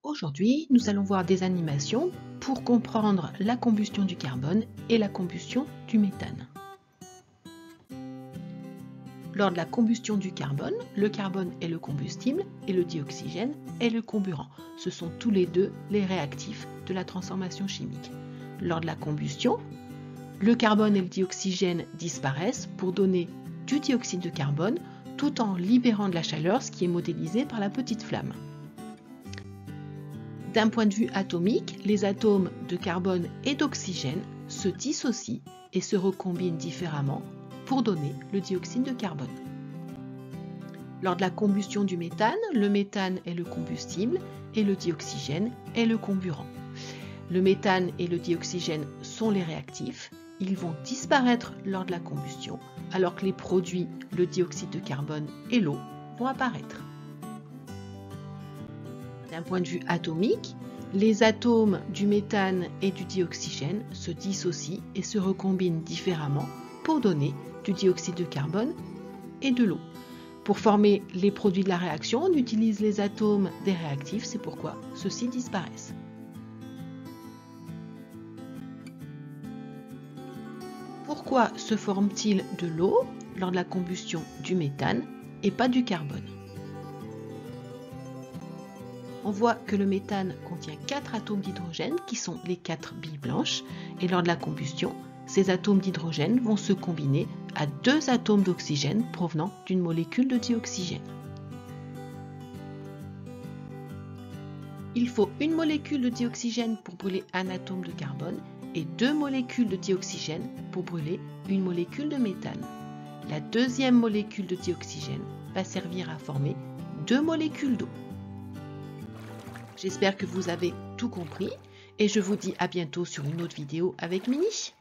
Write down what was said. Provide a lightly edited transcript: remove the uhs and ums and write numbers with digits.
Aujourd'hui, nous allons voir des animations pour comprendre la combustion du carbone et la combustion du méthane. Lors de la combustion du carbone, le carbone est le combustible et le dioxygène est le comburant. Ce sont tous les deux les réactifs de la transformation chimique. Lors de la combustion, le carbone et le dioxygène disparaissent pour donner du dioxyde de carbone tout en libérant de la chaleur, ce qui est modélisé par la petite flamme. D'un point de vue atomique, les atomes de carbone et d'oxygène se dissocient et se recombinent différemment pour donner le dioxyde de carbone. Lors de la combustion du méthane, le méthane est le combustible et le dioxygène est le comburant. Le méthane et le dioxygène sont les réactifs. Ils vont disparaître lors de la combustion, alors que les produits, le dioxyde de carbone et l'eau, vont apparaître. D'un point de vue atomique, les atomes du méthane et du dioxygène se dissocient et se recombinent différemment pour donner du dioxyde de carbone et de l'eau. Pour former les produits de la réaction, on utilise les atomes des réactifs, c'est pourquoi ceux-ci disparaissent. Pourquoi se forme-t-il de l'eau lors de la combustion du méthane et pas du carbone ? On voit que le méthane contient 4 atomes d'hydrogène qui sont les 4 billes blanches et lors de la combustion, ces atomes d'hydrogène vont se combiner à 2 atomes d'oxygène provenant d'une molécule de dioxygène. Il faut une molécule de dioxygène pour brûler un atome de carbone et 2 molécules de dioxygène pour brûler une molécule de méthane. La deuxième molécule de dioxygène va servir à former 2 molécules d'eau. J'espère que vous avez tout compris et je vous dis à bientôt sur une autre vidéo avec Mini.